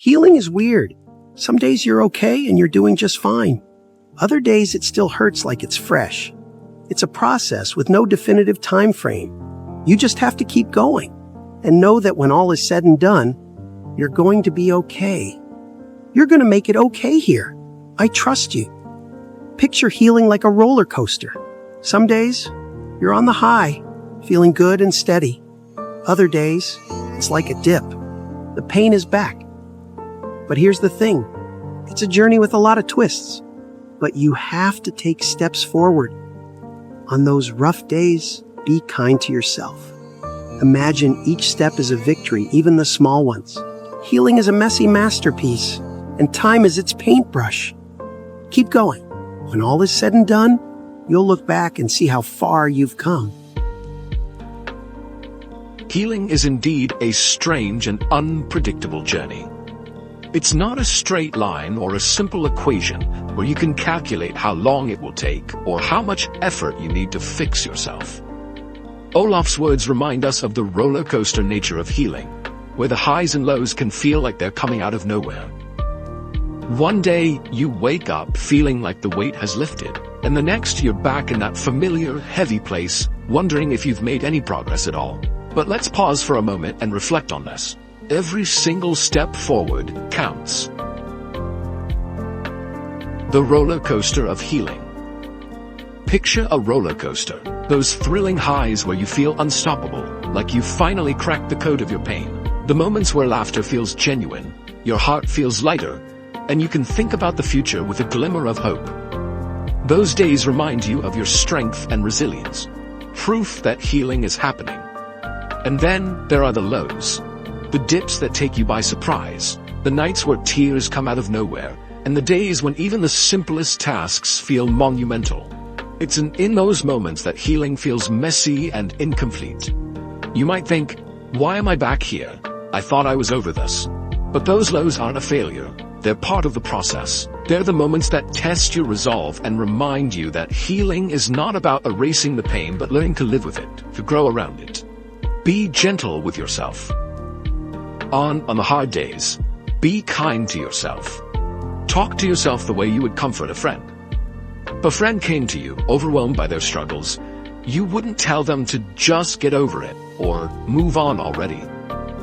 Healing is weird. Some days you're okay and you're doing just fine. Other days it still hurts like it's fresh. It's a process with no definitive time frame. You just have to keep going and know that when all is said and done, you're going to be okay. You're going to make it okay here. I trust you. Picture healing like a roller coaster. Some days, you're on the high, feeling good and steady. Other days, it's like a dip. The pain is back. But here's the thing. It's a journey with a lot of twists. But you have to take steps forward. On those rough days, be kind to yourself. Imagine each step is a victory, even the small ones. Healing is a messy masterpiece, and time is its paintbrush. Keep going. When all is said and done, you'll look back and see how far you've come. Healing is indeed a strange and unpredictable journey. It's not a straight line or a simple equation where you can calculate how long it will take or how much effort you need to fix yourself. Olaf's words remind us of the roller coaster nature of healing, where the highs and lows can feel like they're coming out of nowhere. One day, you wake up feeling like the weight has lifted, and the next you're back in that familiar, heavy place, wondering if you've made any progress at all. But let's pause for a moment and reflect on this. Every single step forward counts. The roller coaster of healing. Picture a roller coaster, those thrilling highs where you feel unstoppable, like you finally cracked the code of your pain. The moments where laughter feels genuine, your heart feels lighter, and you can think about the future with a glimmer of hope. Those days remind you of your strength and resilience, proof that healing is happening. And then there are the lows, the dips that take you by surprise, the nights where tears come out of nowhere, and the days when even the simplest tasks feel monumental. It's in those moments that healing feels messy and incomplete. You might think, why am I back here? I thought I was over this. But those lows aren't a failure. They're part of the process. They're the moments that test your resolve and remind you that healing is not about erasing the pain but learning to live with it, to grow around it. Be gentle with yourself. On the hard days, be kind to yourself. Talk to yourself the way you would comfort a friend. If a friend came to you, overwhelmed by their struggles, you wouldn't tell them to just get over it or move on already.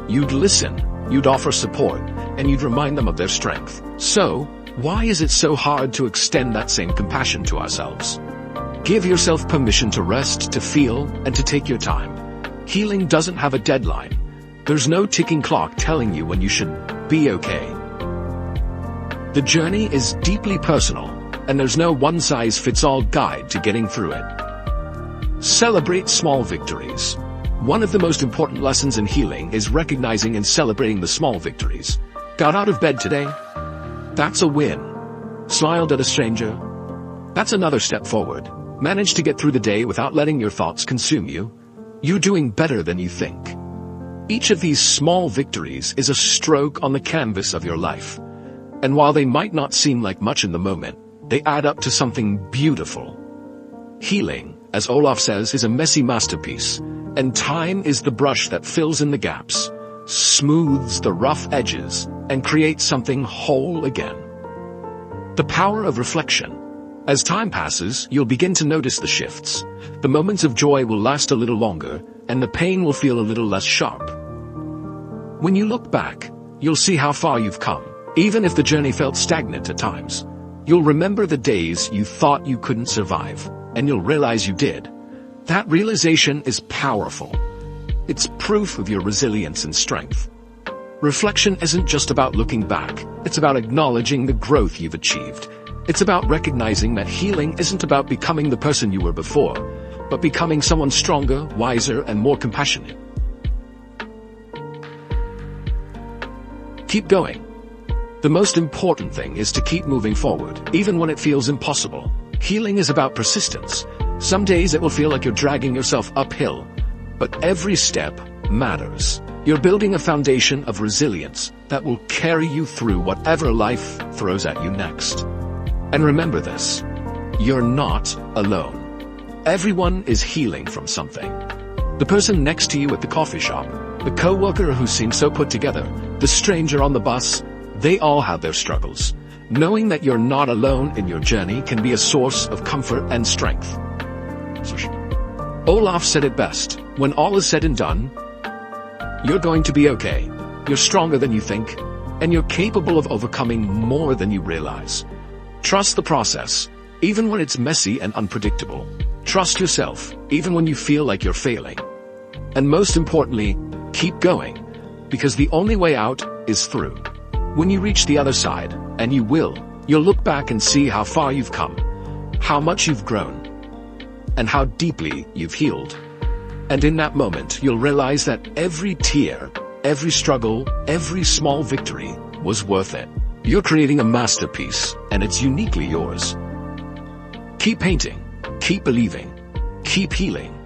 You'd listen, you'd offer support, and you'd remind them of their strength. So, why is it so hard to extend that same compassion to ourselves? Give yourself permission to rest, to feel, and to take your time. Healing doesn't have a deadline. There's no ticking clock telling you when you should be okay. The journey is deeply personal, and there's no one-size-fits-all guide to getting through it. Celebrate small victories. One of the most important lessons in healing is recognizing and celebrating the small victories. Got out of bed today? That's a win. Smiled at a stranger? That's another step forward. Managed to get through the day without letting your thoughts consume you? You're doing better than you think. Each of these small victories is a stroke on the canvas of your life. And while they might not seem like much in the moment, they add up to something beautiful. Healing, as Olaf says, is a messy masterpiece, and time is the brush that fills in the gaps, smooths the rough edges, and creates something whole again. The power of reflection. As time passes, you'll begin to notice the shifts. The moments of joy will last a little longer, and the pain will feel a little less sharp. When you look back, you'll see how far you've come, even if the journey felt stagnant at times. You'll remember the days you thought you couldn't survive, and you'll realize you did. That realization is powerful. It's proof of your resilience and strength. Reflection isn't just about looking back, it's about acknowledging the growth you've achieved. It's about recognizing that healing isn't about becoming the person you were before, but becoming someone stronger, wiser, and more compassionate. Keep going. The most important thing is to keep moving forward, even when it feels impossible. Healing is about persistence. Some days it will feel like you're dragging yourself uphill, but every step matters. You're building a foundation of resilience that will carry you through whatever life throws at you next. And remember this, you're not alone. Everyone is healing from something. The person next to you at the coffee shop, the coworker who seems so put together, the stranger on the bus, They all have their struggles. Knowing that you're not alone in your journey can be a source of comfort and strength. Olaf said it best, when all is said and done, you're going to be okay. You're stronger than you think, and you're capable of overcoming more than you realize. Trust the process, even when it's messy and unpredictable. Trust yourself, even when you feel like you're failing. And most importantly, keep going, because the only way out is through. When you reach the other side, and you will, you'll look back and see how far you've come, how much you've grown, and how deeply you've healed. And in that moment, you'll realize that every tear, every struggle, every small victory was worth it. You're creating a masterpiece, and it's uniquely yours. Keep painting, keep believing, keep healing.